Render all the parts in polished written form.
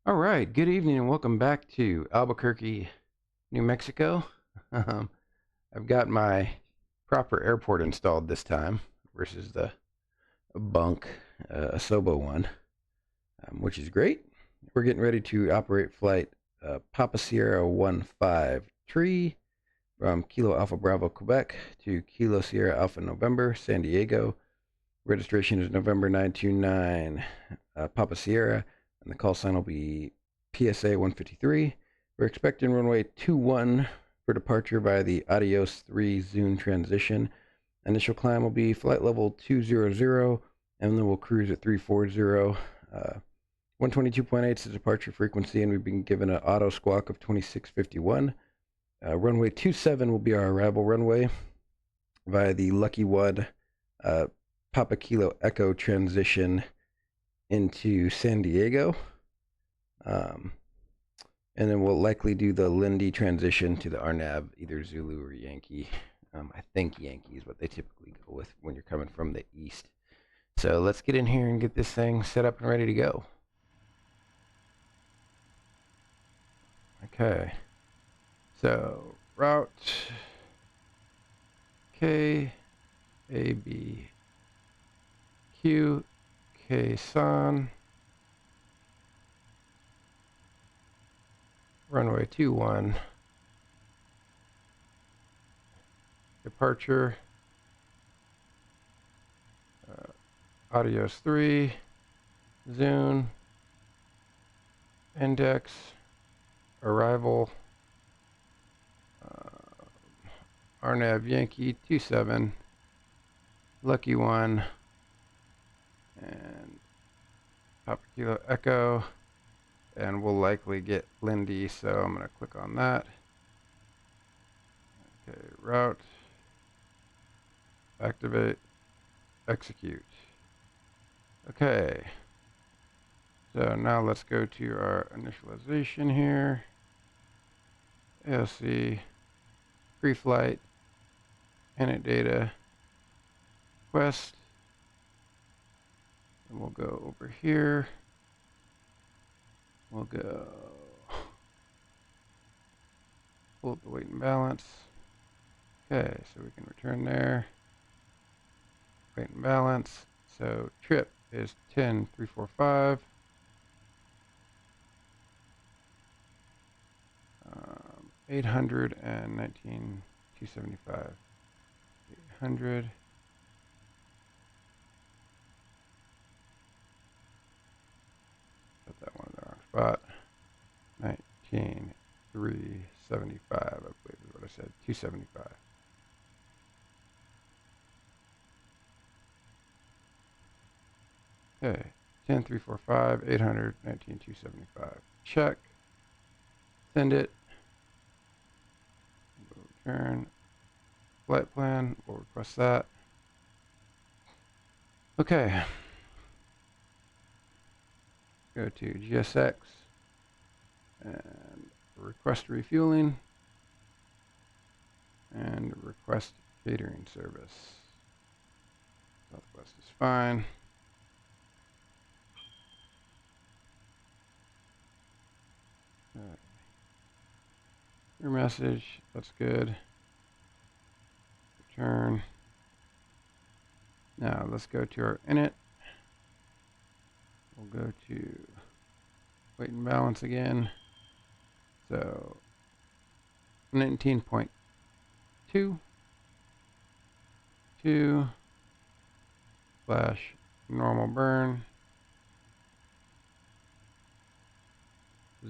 All right, good evening and welcome back to Albuquerque, New Mexico. I've got my proper airport installed this time versus the bunk, Asobo one, which is great. We're getting ready to operate flight Papa Sierra 15 Tree from Kilo Alpha Bravo, Quebec to Kilo Sierra Alpha November, San Diego. Registration is November 929 Papa Sierra, and the call sign will be PSA 153. We're expecting runway 21 for departure via the Adios 3 Zune transition. Initial climb will be flight level 200, and then we'll cruise at 340. 122.8 is the departure frequency, and we've been given an auto squawk of 2651. Runway 27 will be our arrival runway via the Lucky One Papa Kilo Echo transition into San Diego. And then we'll likely do the Lindy transition to the RNAV, either Zulu or Yankee. I think Yankee is what they typically go with when you're coming from the east. So let's get in here and get this thing set up and ready to go. Okay. So route K, A, B, Q, K, San. Runway 21. Departure. Adios 3. Zune. Index. Arrival. RNAV Yankee 27. Lucky One. And Papa Kilo Echo. And we'll likely get Lindy, so I'm going to click on that. Okay, route, activate, execute. Okay, so now let's go to our initialization here. AOC, pre-flight, init data, quest. And we'll go over here. We'll go pull up the weight and balance. Okay, so we can return there. Weight and balance. So trip is 10345. 819,275. 800. Put that one in the wrong spot. 19,375, I believe is what I said. 275. Okay. 10345, 800, 19,275. Check. Send it. Return. Flight plan. We'll request that. Okay. Go to GSX and request refueling and request catering service. Southwest is fine. Okay. Your message, that's good. Return. Now let's go to our init. We'll go to weight and balance again. So 19.2 slash normal burn.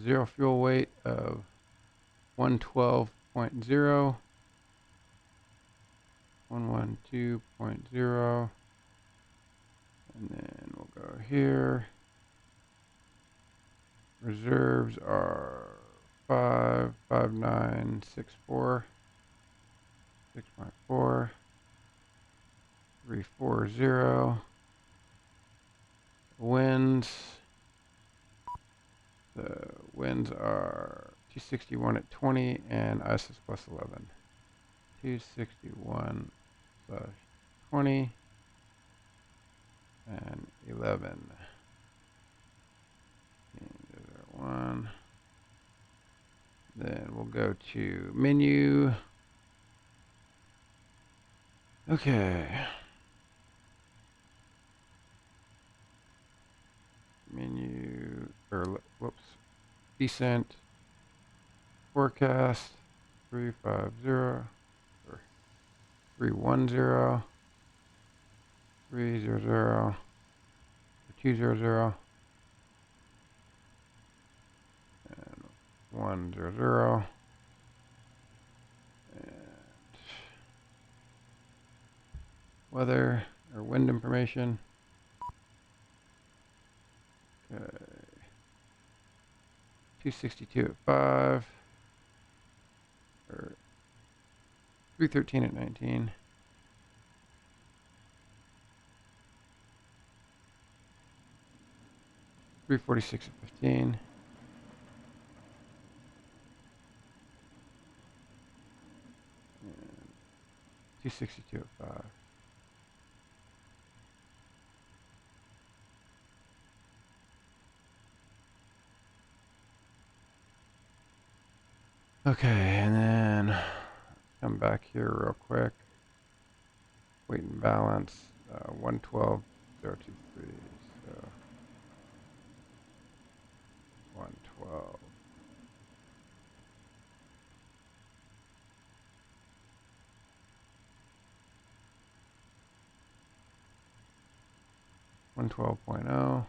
Zero fuel weight of 112.0. 112.0. And then we'll go here. Reserves are 55964, 6.4, 340. Winds. The winds are 261 at 20 and ISIS plus 11. 261 slash 20 and 11. Then we'll go to menu. Okay. Menu, or whoops, descent, forecast, 350, or 310, 300, 200, and 100, and weather, or wind information. Okay. 262 at 5, or 313 at 19. 346 at 15. And 262 at 5. Okay, and then come back here real quick. Weight and balance, 112.023. So 112. 112.0.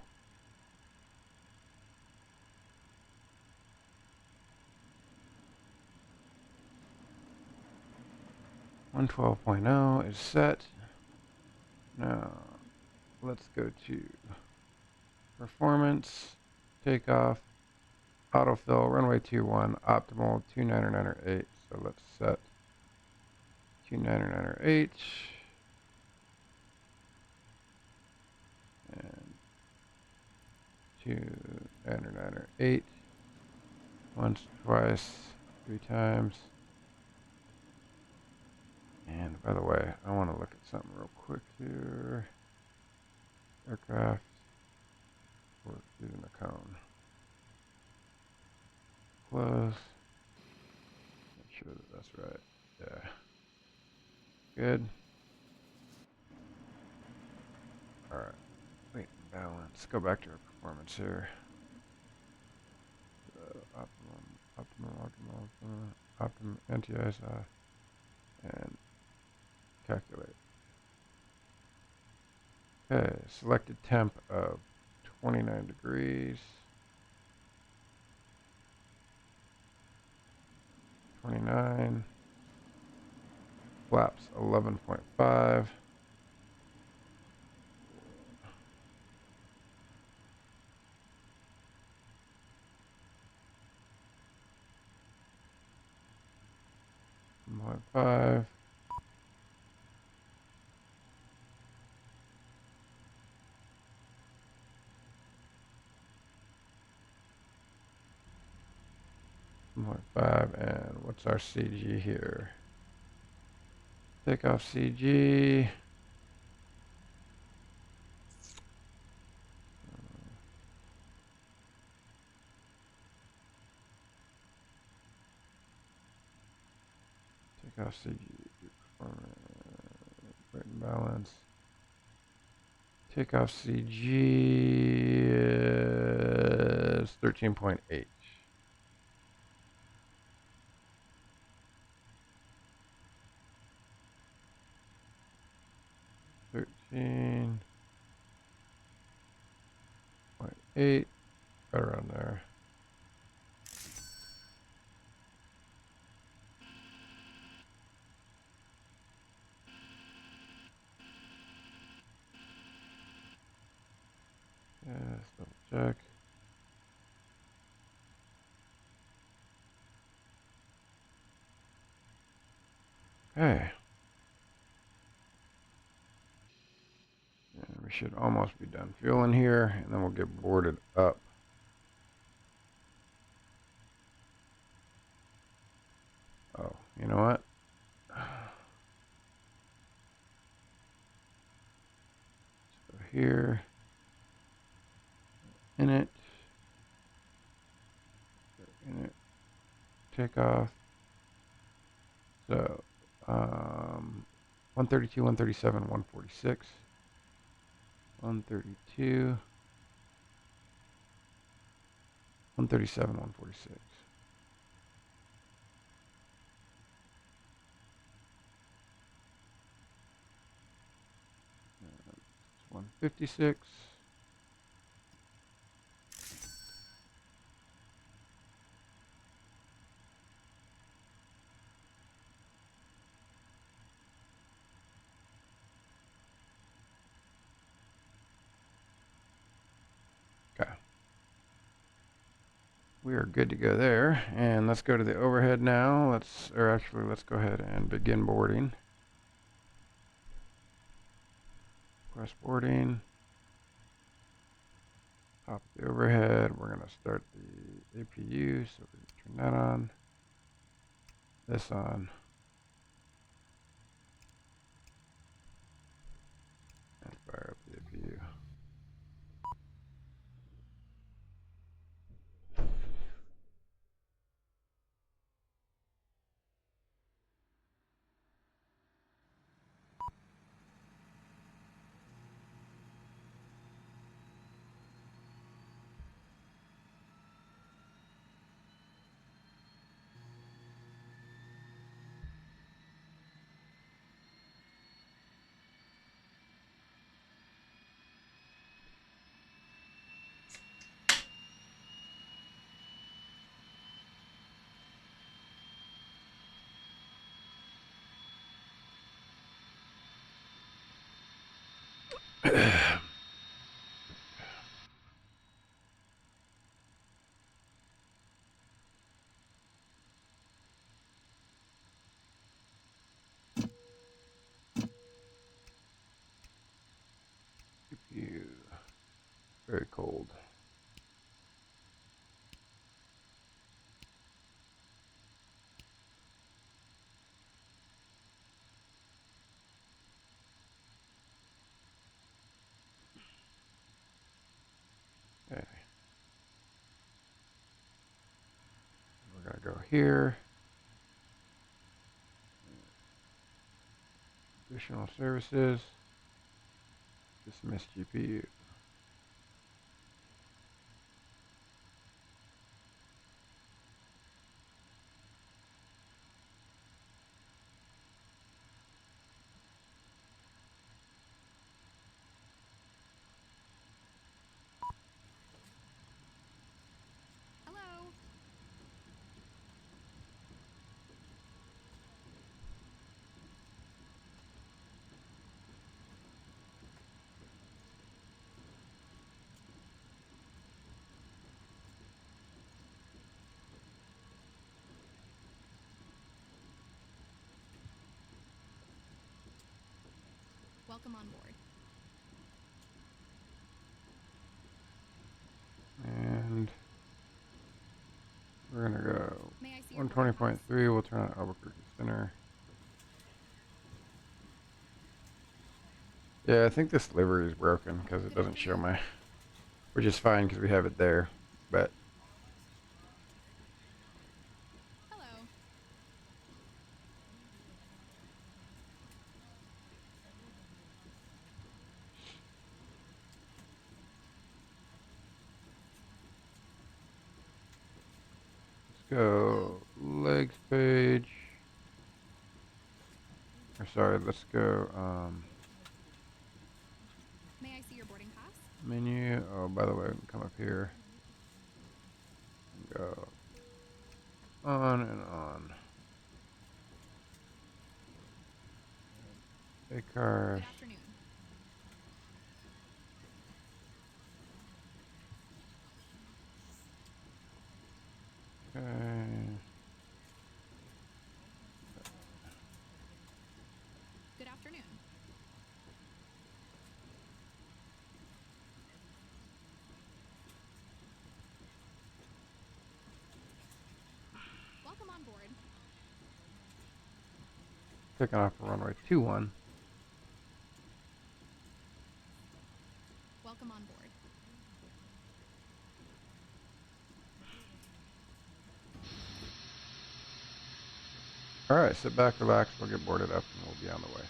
112.0 is set. Now let's go to performance, takeoff, autofill, runway 21, optimal 29908. So let's set 29908 and 29908. Once, twice, 3 times. And by the way, I want to look at something real quick here. Aircraft, work using the cone. Close. Make sure that that's right. Yeah. Good. Alright. Wait, balance. Go back to our performance here. Optimum, NTISI, and calculate. Okay, selected temp of 29 degrees. 29. Flaps 11.5. .5. .5, and what's our CG here? Takeoff CG. Takeoff CG. Performance. Weight and balance. Takeoff CG is 13.8. 13.8, right around there. Yes, double check. Okay. And we should almost be done fueling here, and then we'll get boarded up. Oh, you know what? Let's go here. In it. takeoff. So, 132, 137, 146. 132, 137, 146. 156. Okay. We are good to go there. And let's go to the overhead now. Let's go ahead and begin boarding. Press boarding. Top of the overhead. We're going to start the APU. So we're going to turn that on. This on. And fire up the APU. APU. Very cold. Okay. We're going to go here. Additional services. Dismiss GPU. Hello. Welcome on board. And we're going to go May I see your boarding pass? 120.3. We'll turn on Albuquerque Center. Yeah, I think this livery is broken because it doesn't show my... Which is fine because we have it there. But Hello. let's go legs page. Or sorry, let's go May I see your boarding pass? menu. Oh, by the way, we can come up here and go on and on. Hey, cars. Good afternoon. Okay. Good afternoon. Welcome on board. Taking off runway 21. Welcome on board. Alright, sit back, relax, we'll get boarded up and we'll be on the way.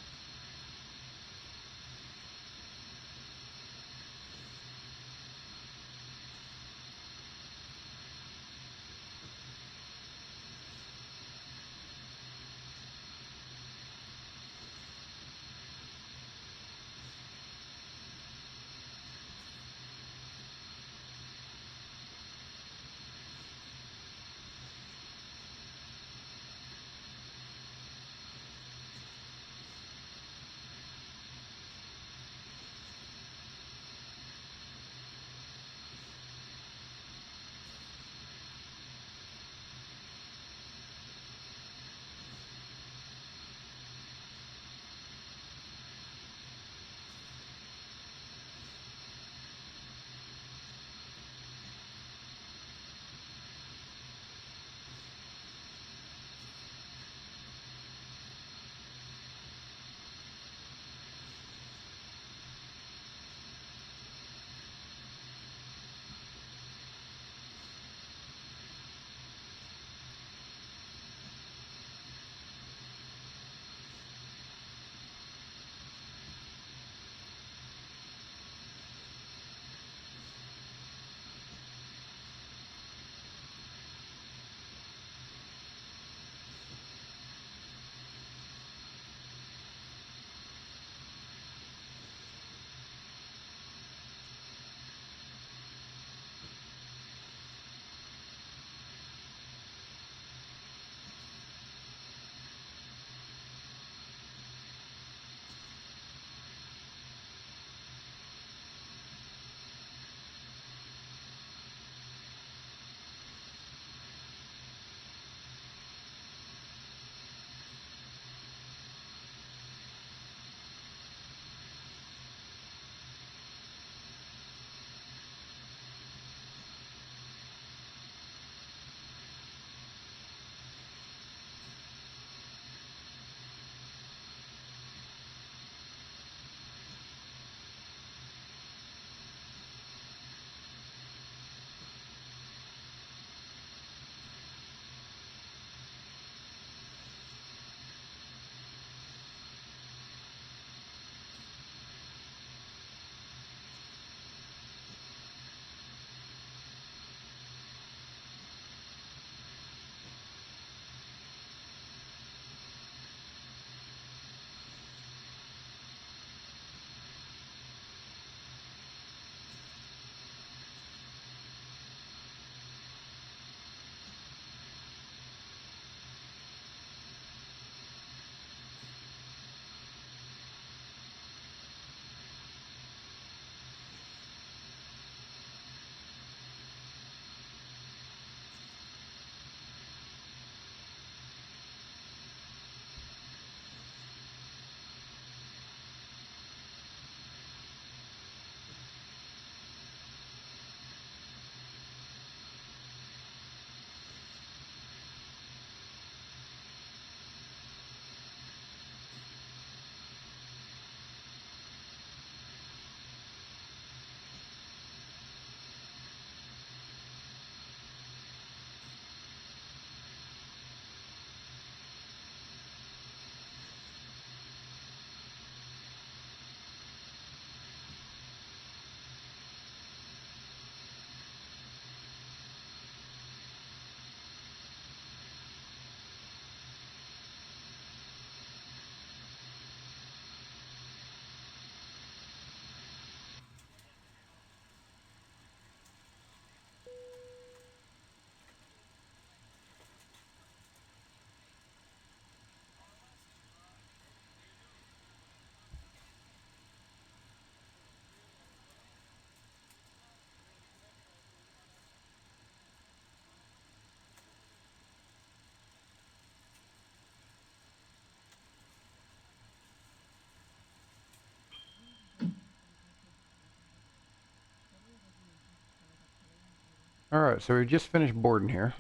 Alright, so we just finished boarding here.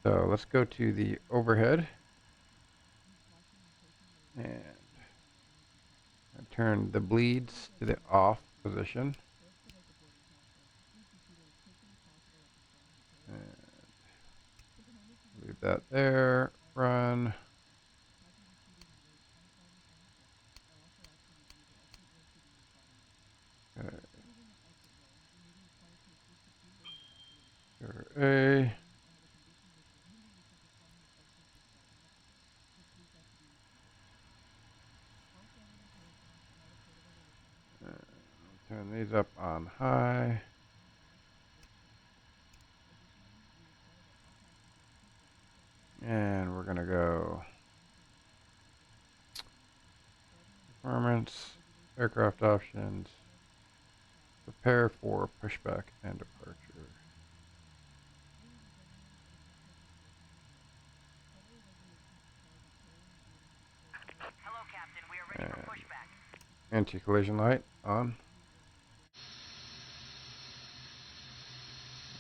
So let's go to the overhead. And I turn the bleeds to the off position. And leave that there. Run. A. Turn these up on high. And we're going to go performance, aircraft options, prepare for pushback and departure. Hello, Captain. We are ready for pushback. Anti-collision light on.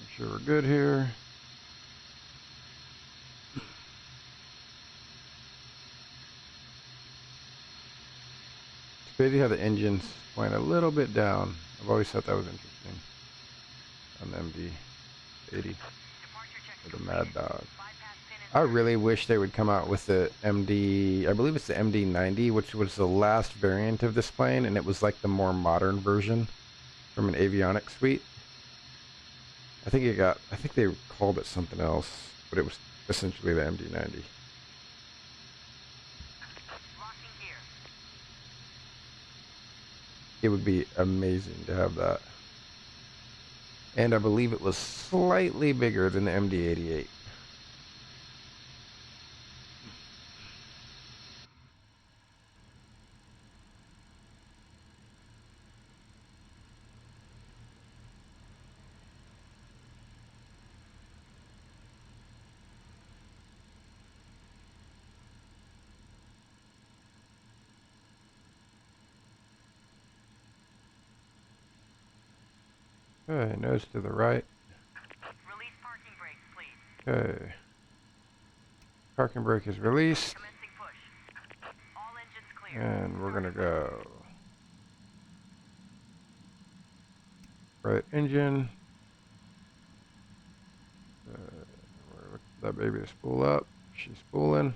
Make sure we're good here. It's crazy how the engine's going a little bit down. I've always thought that was interesting on the MD-80 or the Mad Dog. I really wish they would come out with the MD, I believe it's the MD-90, which was the last variant of this plane, and it was like the more modern version from an avionics suite. I think they called it something else, but it was essentially the MD-90. It would be amazing to have that. And I believe it was slightly bigger than the MD-88. Okay, nose to the right. Release parking brakes, please. Okay. Parking brake is released. Commencing push. All engines clear. And we're gonna go right engine. Look for that baby to spool up. She's spooling.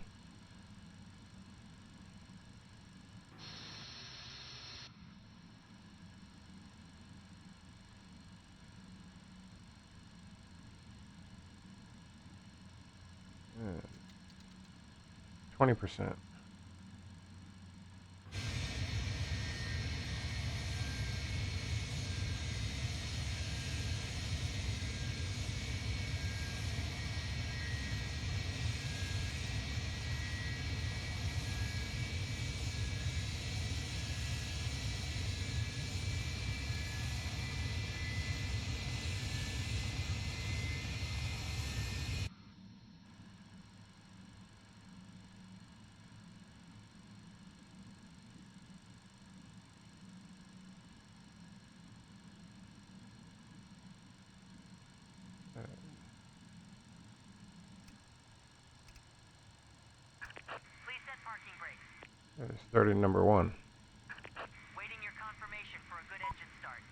And 20%. Please set parking brakes. Starting number 1. Waiting your confirmation for a good engine start.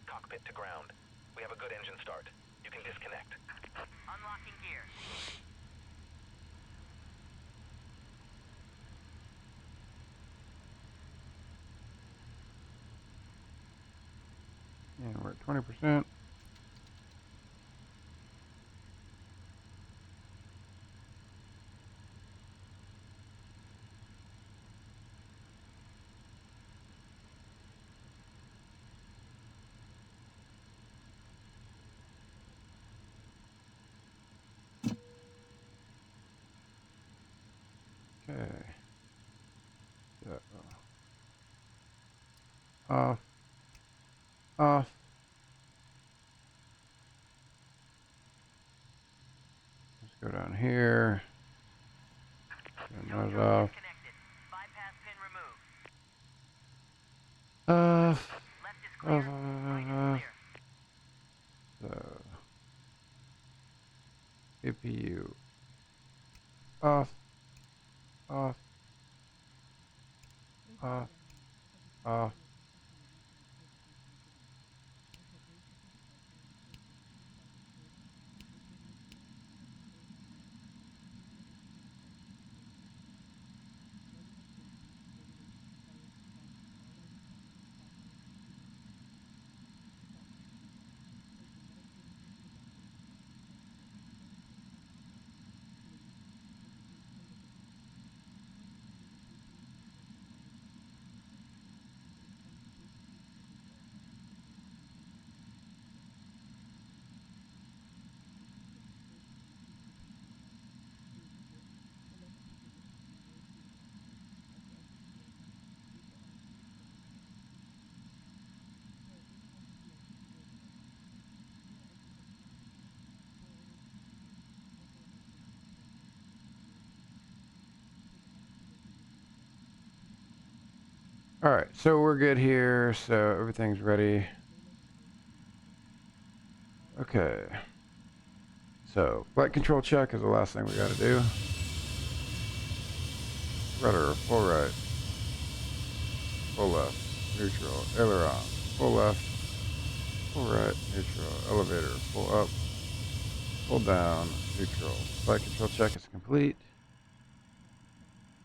Cockpit to ground. We have a good engine start. You can disconnect. Unlocking gear. And we're at 20%. Okay. So, off. Off. Let's go down here. Turn those off. Disconnected. Bypass pin removed. Off. Left is clear. Right is clear. So, APU. Off. Off. Off. Off. Alright, so we're good here, so everything's ready. Okay. So, flight control check is the last thing we gotta do. Rudder, full right. Full left. Neutral. Aileron. Full left. Full right. Neutral. Elevator. Full up. Full down. Neutral. Flight control check is complete.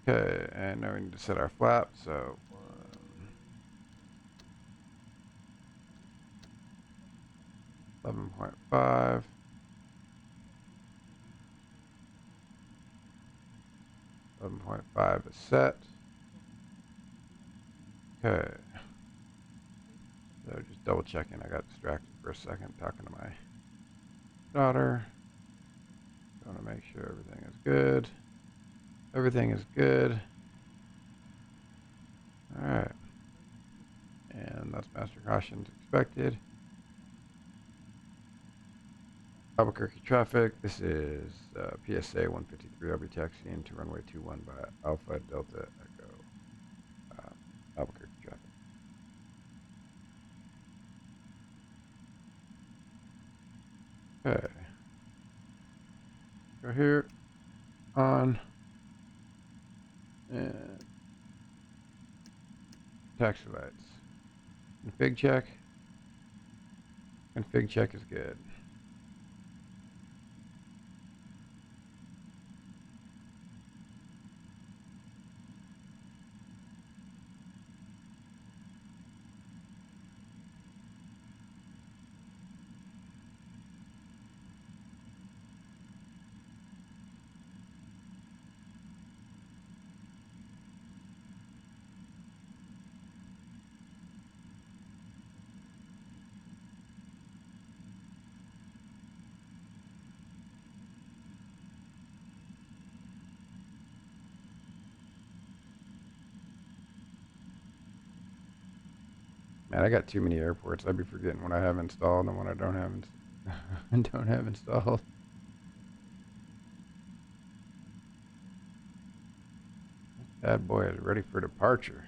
Okay, and now we need to set our flap, so 11.5. 11.5 is set. Okay. So just double checking. I got distracted for a second talking to my daughter. I want to make sure everything is good. Everything is good. Alright. And that's master cautions expected. Albuquerque traffic. This is PSA 153. I'll be taxiing to runway 21 by Alpha Delta Echo. Albuquerque traffic. Okay. Go here. On. And taxi lights. Config check. Config check is good. Man, I got too many airports. I'd be forgetting what I have installed and what I don't have don't have installed. Bad boy is ready for departure.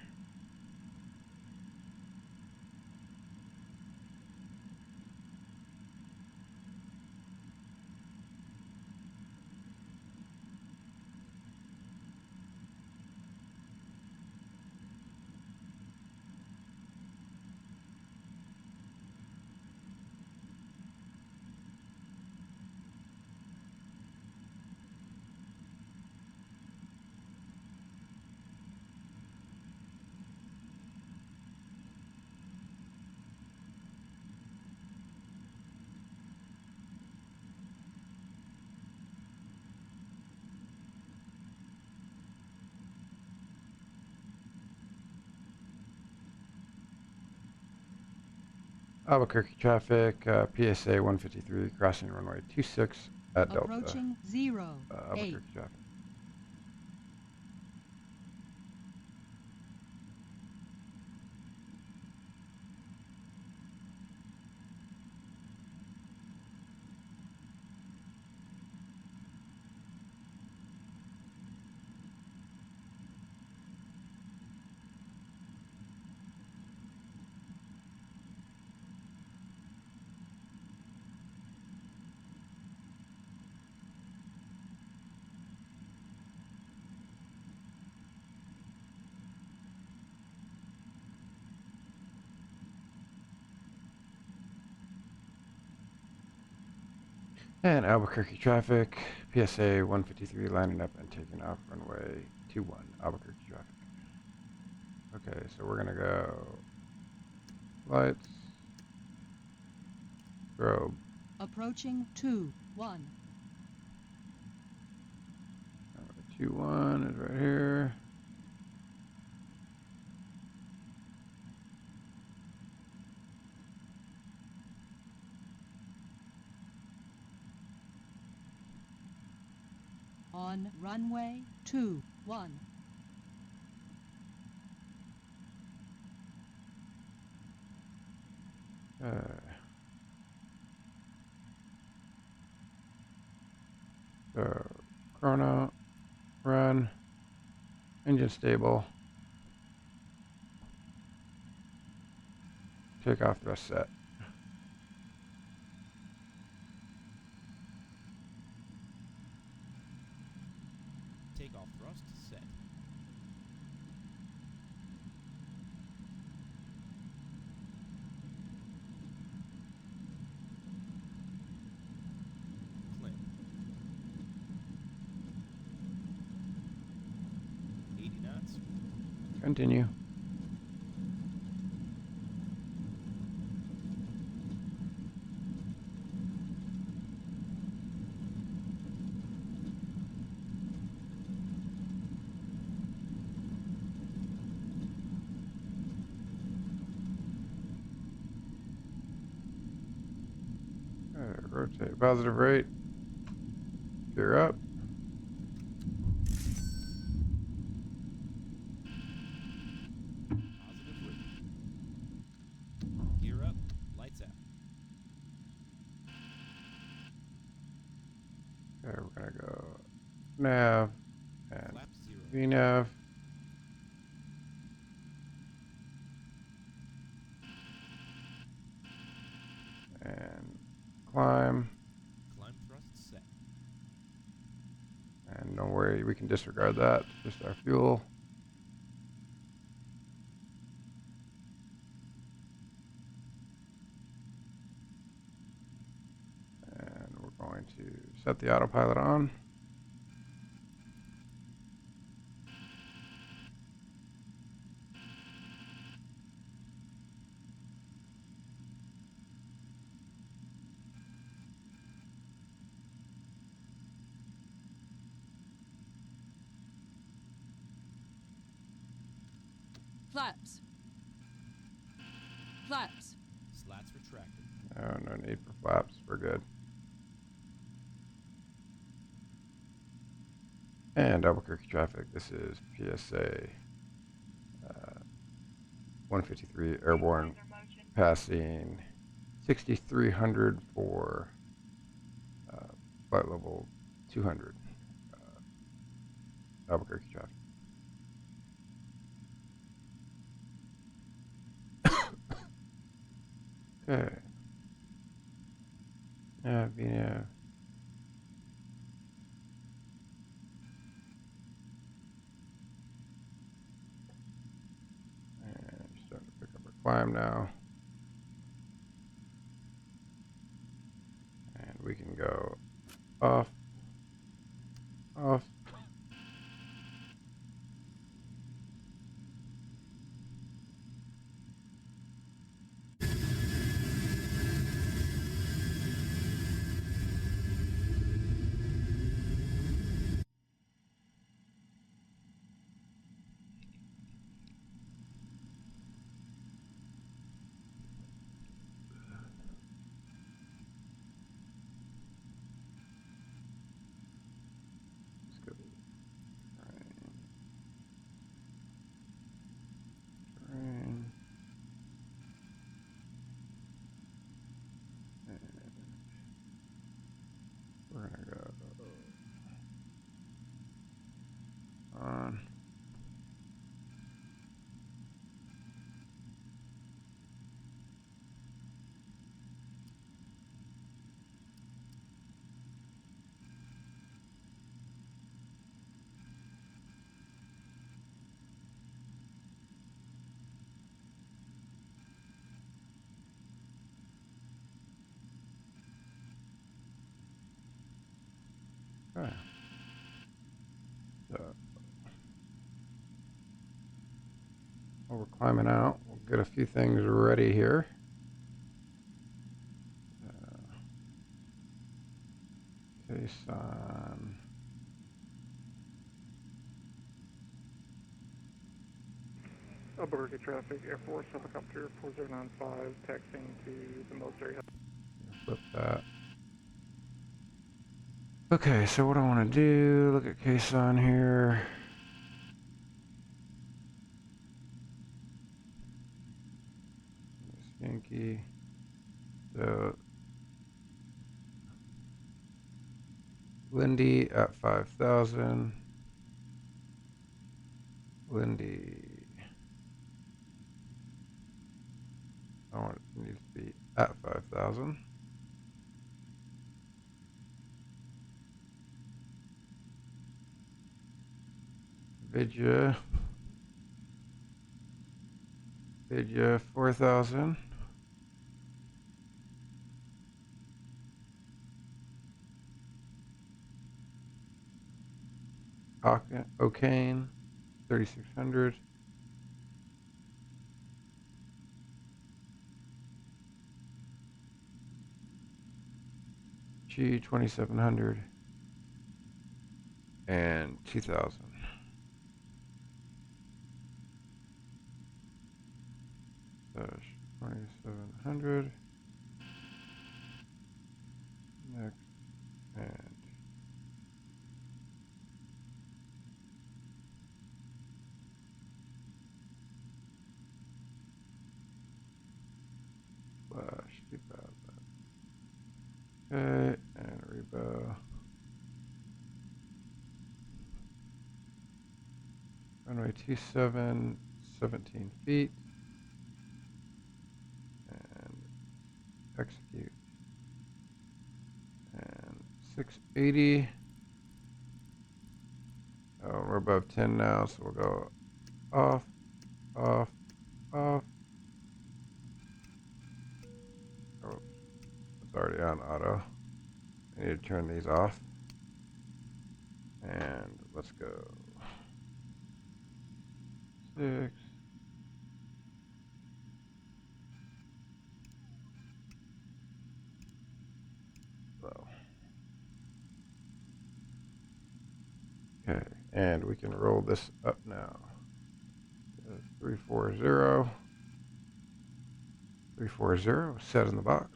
Albuquerque traffic, PSA 153, crossing runway 26 at Delta. Approaching 0, 8. Albuquerque traffic. And Albuquerque traffic, PSA 153, lining up and taking off runway 21, Albuquerque traffic. Okay, so we're gonna go lights, strobe. Approaching 2, 1. 21 is right here. On runway 2, 1. So, chrono, run, engine stable. takeoff thrust set. Takeoff thrust set. Climb. 80 knots. Continue. Rotate positive rate. Gear up. Positive rate. Gear up. Lights out. Okay, we're gonna go nav and Flap 0. VNav. And climb. Climb thrust set. And don't worry, we can disregard that. It's just our fuel. And we're going to set the autopilot on. Flaps. Flaps. Slats retracted. Oh, no need for flaps. We're good. And Albuquerque traffic. This is PSA 153 airborne, passing 6,300 for flight level 200. Albuquerque traffic. Okay. Yeah, VNav. And starting to pick up our climb now. And we can go off, off. Let's go. Terrain. And we're gonna go on. Okay. So while we're climbing out, we'll get a few things ready here. Case on. Albuquerque traffic, Air Force helicopter 4095, taxiing to the military. Flip that. Okay, so what I want to do, look at case on here. Yankee. So Lindy at 5,000. Lindy Oh, it needs to be at 5,000. Vidya 4,000. Ocane 3,600. G 2,700 and 2,000. Dash 2,700. Next and slash 2,000. Okay, and rebow. Runway 27, 17 feet. And execute. And 680. Oh, we're above 10 now, so we'll go off, off, off. Oh, it's already on auto. I need to turn these off. And let's go. 6. Low. Okay, and we can roll this up now. 340. 340, set in the box.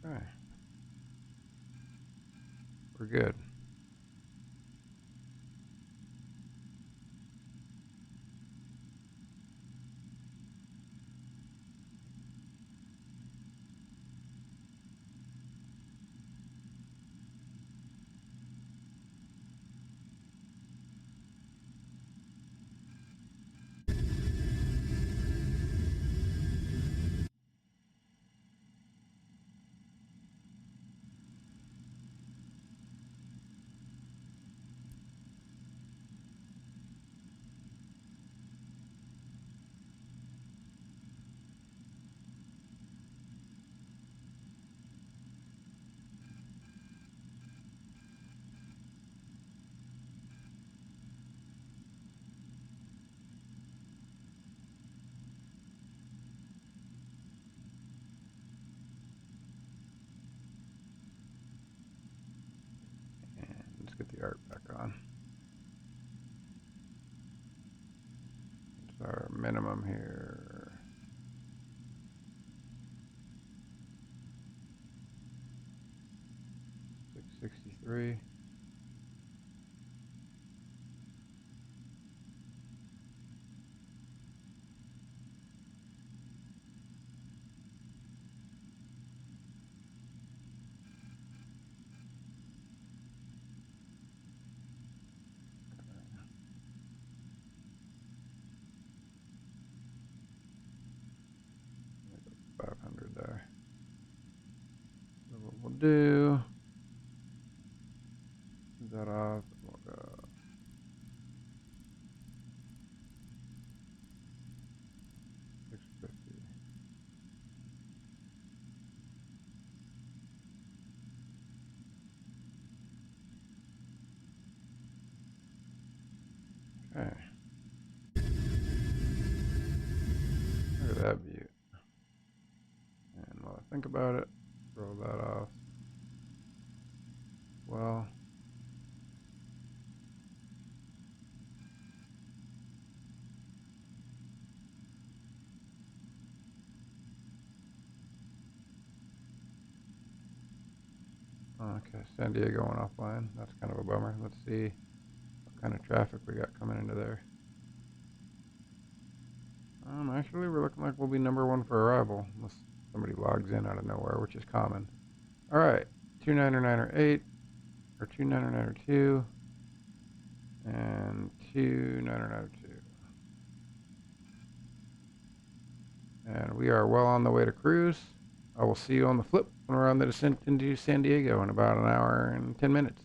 Okay. We're good. And let's get the art back on. It's our minimum here. $663. $500 there. So what we'll do is that off. We'll go 650. Okay. Look at that view. And while I think about it, roll that off. Well, okay, San Diego went offline. That's kind of a bummer. Let's see what kind of traffic we got coming into there. Actually, we're looking like we'll be number 1 for arrival, unless somebody logs in out of nowhere, which is common. Alright, 29908, or 29902, and 29902. And we are well on the way to cruise. I will see you on the flip when we're on the descent into San Diego in about an hour and 10 minutes.